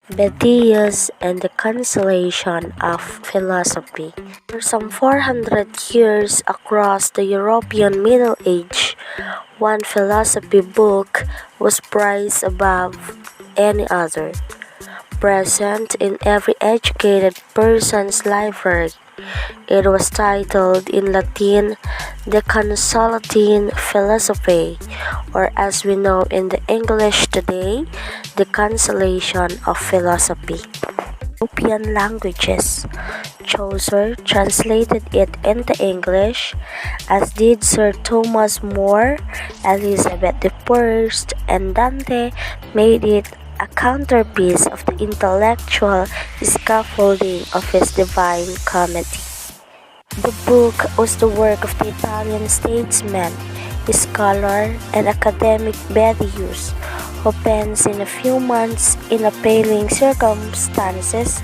Boethius and the Consolation of Philosophy. For some 400 years across the European Middle Age, one philosophy book was prized above any other, present in every educated person's library. It was titled in Latin the Consoliation Philosophy, or as we know in the English today, the Consolation of Philosophy. European languages. Chaucer translated it into English, as did Sir Thomas More, Elizabeth I, and Dante made it a counterpiece of the intellectual scaffolding of his Divine Comedy. The book was the work of the Italian statesman, scholar, and academic Boethius, who pens in a few months in appalling circumstances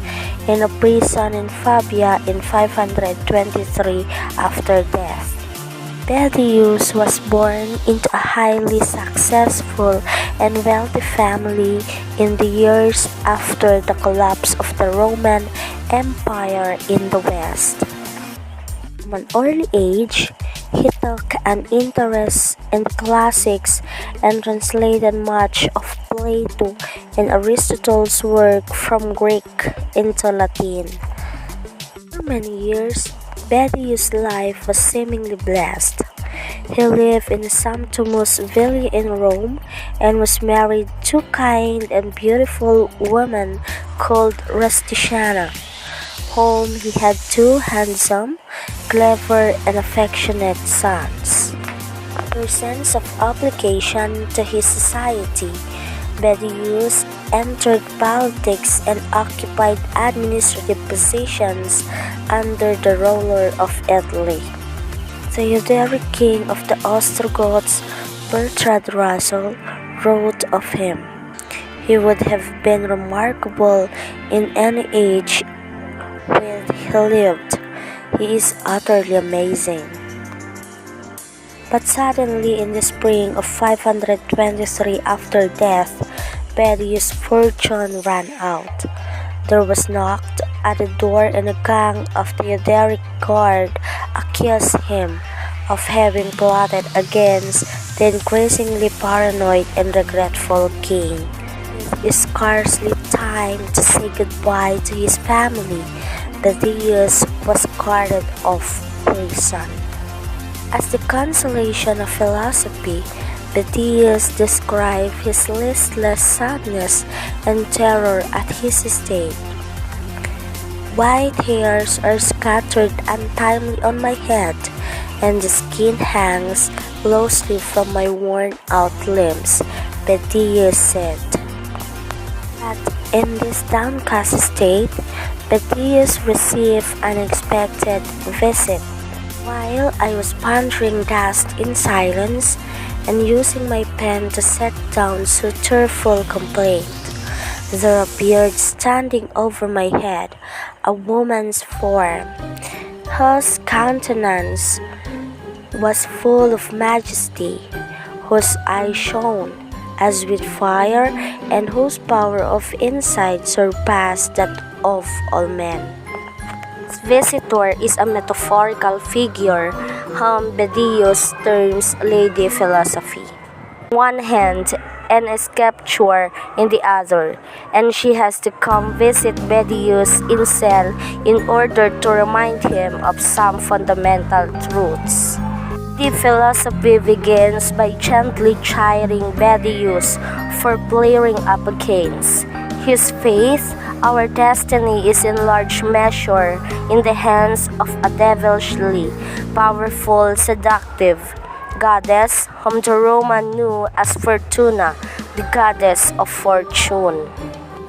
in a prison in Fabia in 523 after death. Boethius was born into a highly successful and wealthy family in the years after the collapse of the Roman Empire in the West. From an early age, he took an interest in the classics and translated much of Plato and Aristotle's work from Greek into Latin. For many years, Boethius' life was seemingly blessed. He lived in a sumptuous villa in Rome and was married to a kind and beautiful woman called Rusticana, whom he had two handsome, clever, and affectionate sons. Her sense of obligation to his society, Boethius entered politics and occupied administrative positions under the ruler of Italy. The Theodoric king of the Ostrogoths, Bertrand Russell, wrote of him, "He would have been remarkable in any age when he lived. He is utterly amazing." But suddenly in the spring of 523 after death, Boethius' fortune ran out. There was knocked at the door and a gang of Theodoric guard accused him of having plotted against the increasingly paranoid and regretful king. With scarcely time to say goodbye to his family, Boethius was carted off prison. As the Consolation of Philosophy, Boethius described his listless sadness and terror at his state. "White hairs are scattered untimely on my head, and the skin hangs loosely from my worn-out limbs," Boethius said. But in this downcast state, Boethius received an unexpected visit. While I was pondering dust in silence and using my pen to set down so tearful complaint, there appeared standing over my head a woman's form, whose countenance was full of majesty, whose eyes shone as with fire, and whose power of insight surpassed that of all men. Visitor is a metaphorical figure whom Boethius terms Lady Philosophy. One hand and a sceptre in the other, and she has to come visit Boethius in cell in order to remind him of some fundamental truths. The philosophy begins by gently chiding Boethius for flaring up against his faith. Our destiny is in large measure in the hands of a devilishly powerful, seductive goddess whom the Roman knew as Fortuna, the goddess of fortune.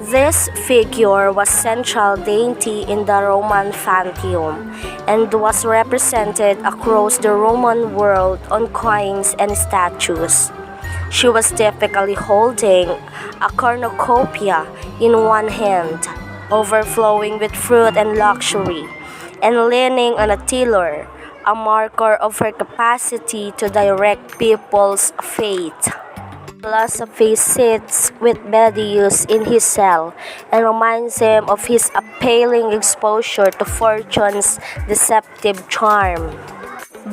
This figure was central deity in the Roman pantheon and was represented across the Roman world on coins and statues. She was typically holding a cornucopia in one hand, overflowing with fruit and luxury, and leaning on a tiller, a marker of her capacity to direct people's fate. Philosophy sits with Boethius in his cell and reminds him of his appalling exposure to fortune's deceptive charm.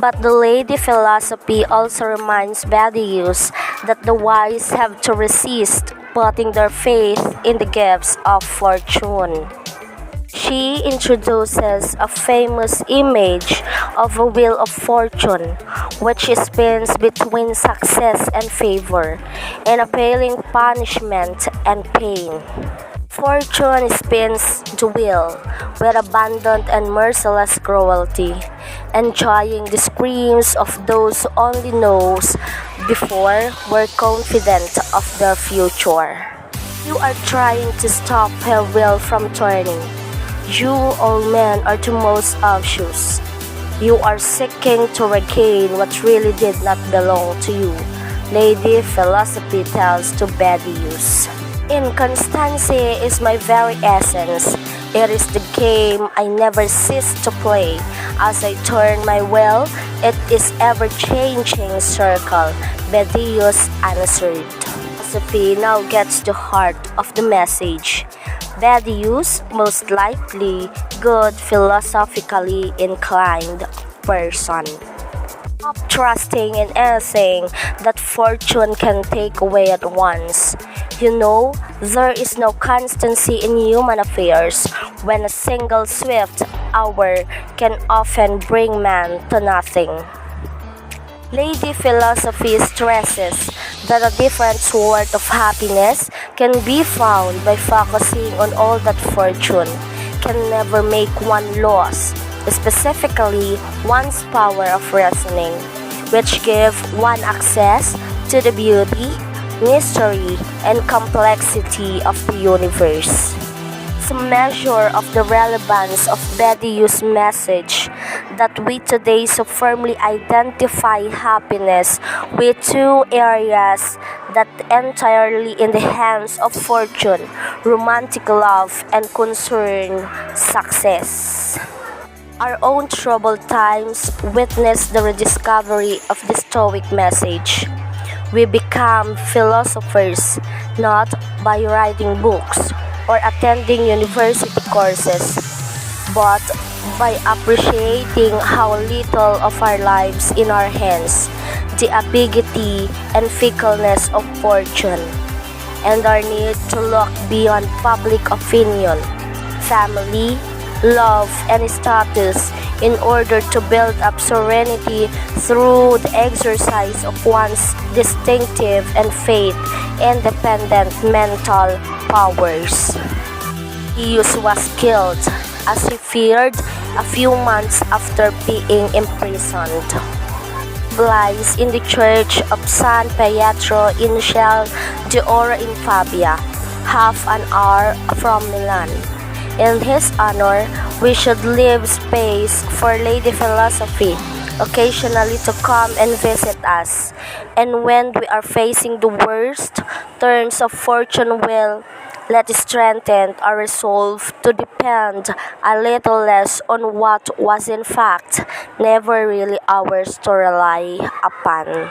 But the Lady Philosophy also reminds Boethius that the wise have to resist putting their faith in the gifts of fortune. She introduces a famous image of a wheel of fortune, which spins between success and favor, and appealing punishment and pain. Fortune spins the wheel with abundant and merciless cruelty, enjoying the screams of those who only knows before were confident of their future. You are trying to stop her wheel from turning. You, all men, are the most anxious. You are seeking to regain what really did not belong to you, Lady Philosophy tells to Boethius. Inconstancy is my very essence. It is the game I never cease to play. As I turn my wheel, it is ever-changing circle, Boethius answered. Philosophy now gets the heart of the message. Boethius, most likely good philosophically inclined person. Stop trusting in anything that fortune can take away at once. You know, there is no constancy in human affairs when a single swift hour can often bring man to nothing. Lady Philosophy stresses that a different sort of happiness can be found by focusing on all that fortune can never make one lose, specifically one's power of reasoning, which give one access to the beauty, mystery, and complexity of the universe. Some measure of the relevance of Boethius' message that we today so firmly identify happiness with two areas that entirely in the hands of fortune, romantic love and concern success. Our own troubled times witness the rediscovery of the Stoic message. We become philosophers not by writing books or attending university courses, but by appreciating how little of our lives in our hands, the ambiguity and fickleness of fortune, and our need to look beyond public opinion, family, love, and status in order to build up serenity through the exercise of one's distinctive and faith-independent mental powers. Boethius was killed, as he feared, a few months after being imprisoned. Lies in the church of San Pietro in Shell de Oro in Pavia, half an hour from Milan. In his honor, we should leave space for Lady Philosophy occasionally to come and visit us, and when we are facing the worst turns of fortune will let us strengthen our resolve to depend a little less on what was in fact never really ours to rely upon.